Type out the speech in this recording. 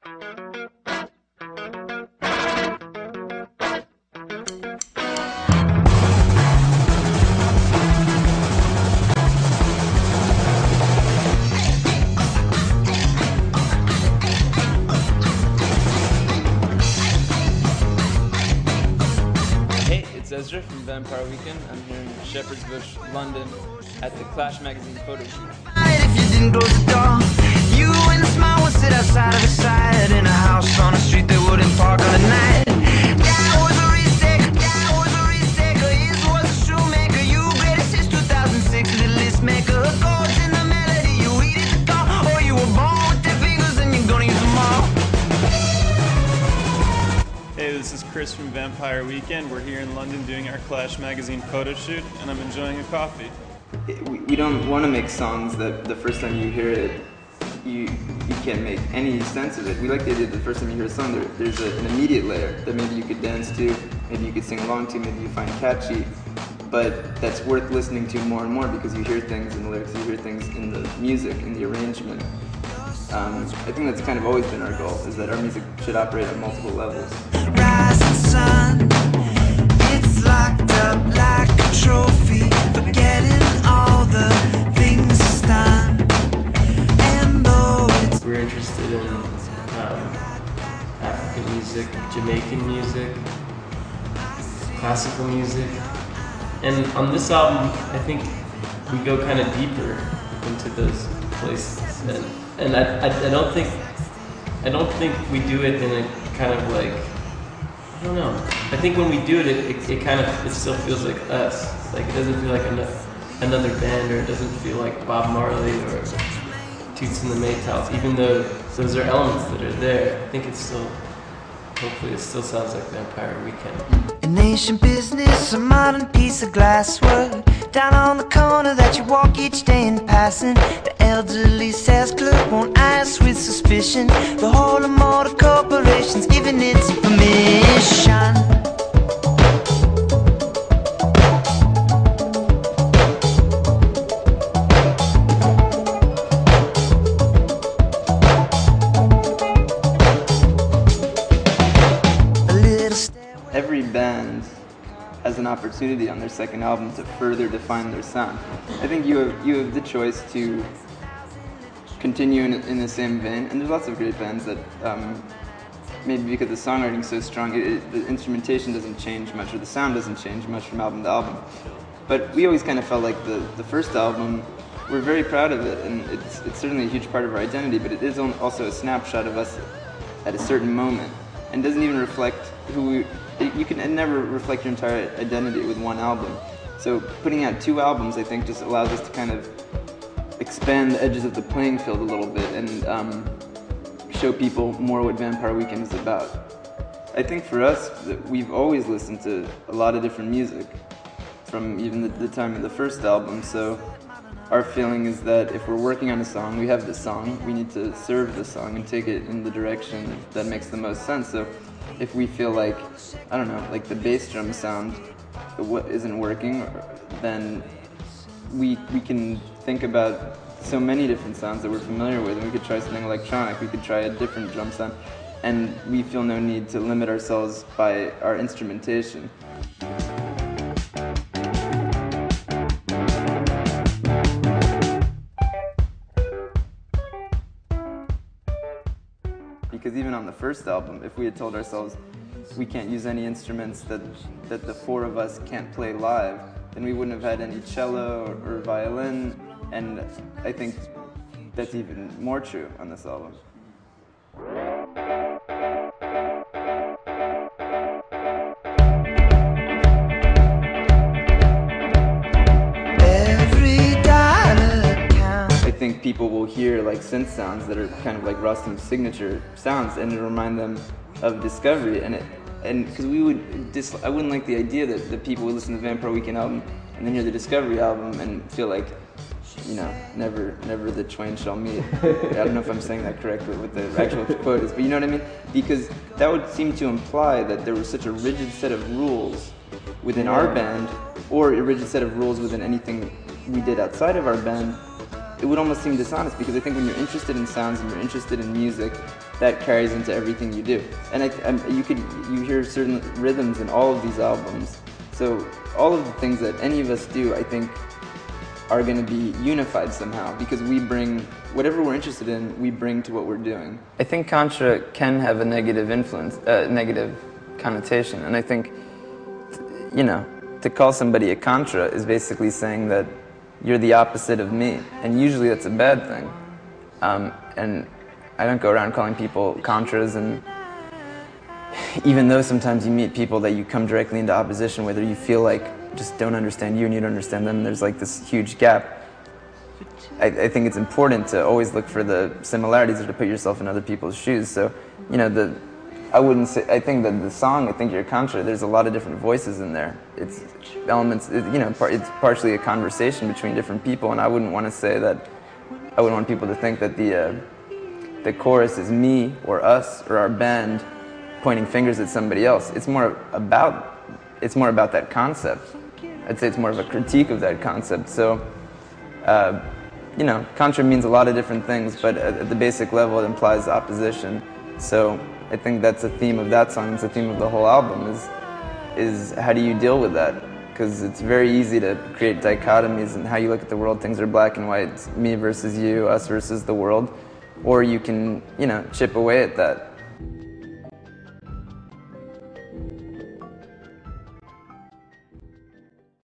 It's Ezra from Vampire Weekend. I'm here in Shepherd's Bush, London, at the Clash magazine photo shoot. If you didn't close the door, you and the smile would sit outside of the side in a house on a street that wouldn't park on the night. Dad was a risk-taker, his was a shoemaker. You greatest since 2006, the list maker. Chords in the melody, you heeded the call, or you were born with 10 fingers and you're gonna use them all. Hey, this is Chris from Vampire Weekend. We're here in London doing our Clash magazine photo shoot, and I'm enjoying a coffee. We don't want to make songs that the first time you hear it, you can't make any sense of it. We like the idea that the first time you hear a song, there's an immediate layer that maybe you could dance to, maybe you could sing along to, maybe you find catchy, but that's worth listening to more and more because you hear things in the lyrics, you hear things in the music, in the arrangement. I think that's kind of always been our goal, is that our music should operate on multiple levels. Rising sun, it's locked up like a trophy, forgetting all the things it's done. And though it's we're interested in African music, Jamaican music, classical music, and on this album I think we go kind of deeper into those places, and I don't think we do it in a kind of like, I don't know. I think when we do it, it still feels like us. Like it doesn't feel like another band, or it doesn't feel like Bob Marley or Toots and the Maytals. Even though those are elements that are there, I think it's still, hopefully it still sounds like Vampire Weekend. an ancient business, a modern piece of glasswork down on the corner that you walk each day in passing. The elderly sales clerk won't ask with suspicion. The whole of motor corporations giving its permission. Every band has an opportunity on their second album to further define their sound. I think you have the choice to continue in the same vein, and there's lots of great bands that maybe because the songwriting's so strong, the instrumentation doesn't change much, or the sound doesn't change much from album to album. But we always kind of felt like the first album, we're very proud of it, and it's certainly a huge part of our identity, but it is also a snapshot of us at a certain moment, and doesn't even reflect who we. You can never reflect your entire identity with one album. So putting out two albums, I think, just allows us to kind of expand the edges of the playing field a little bit and show people more what Vampire Weekend is about. I think for us, we've always listened to a lot of different music, from even the time of the first album, so our feeling is that if we're working on a song, we have the song, we need to serve the song and take it in the direction that makes the most sense. So if we feel like, I don't know, like the bass drum sound isn't working, then we can think about so many different sounds that we're familiar with, and we could try something electronic, we could try a different drum sound, and we feel no need to limit ourselves by our instrumentation. Because even on the first album, if we had told ourselves we can't use any instruments that the four of us can't play live, then we wouldn't have had any cello or violin, and I think that's even more true on this album. I think people will hear like synth sounds that are kind of like Rustam's signature sounds, and it'll remind them of Discovery, and because I wouldn't like the idea that people would listen to the Vampire Weekend album and then hear the Discovery album and feel like, you know, never the twain shall meet. I don't know if I'm saying that correctly with the actual quote is, but you know what I mean? Because that would seem to imply that there was such a rigid set of rules within our band, or a rigid set of rules within anything we did outside of our band, it would almost seem dishonest, because I think when you're interested in sounds and you're interested in music, that carries into everything you do. And you hear certain rhythms in all of these albums. So all of the things that any of us do, I think, are going to be unified somehow, because we bring whatever we're interested in, we bring to what we're doing. I think Contra can have a negative influence, negative connotation, and I think, you know, to call somebody a Contra is basically saying that you're the opposite of me, and usually that's a bad thing. And I don't go around calling people Contras, and even though sometimes you meet people that you come directly into opposition with, or you feel like just don't understand you and you don't understand them, and there's like this huge gap, I think it's important to always look for the similarities, or to put yourself in other people's shoes. So, you know, I think that the song, I Think You're a Contra, there's a lot of different voices in there. It's elements, you know, it's partially a conversation between different people, and I wouldn't want people to think that the chorus is me or us or our band pointing fingers at somebody else. It's more about that concept. I'd say it's more of a critique of that concept. So, you know, Contra means a lot of different things, but at the basic level, it implies opposition. So I think that's a theme of that song. It's a theme of the whole album, is how do you deal with that? Because it's very easy to create dichotomies in how you look at the world. Things are black and white. It's me versus you, us versus the world. Or you can, you know, chip away at that.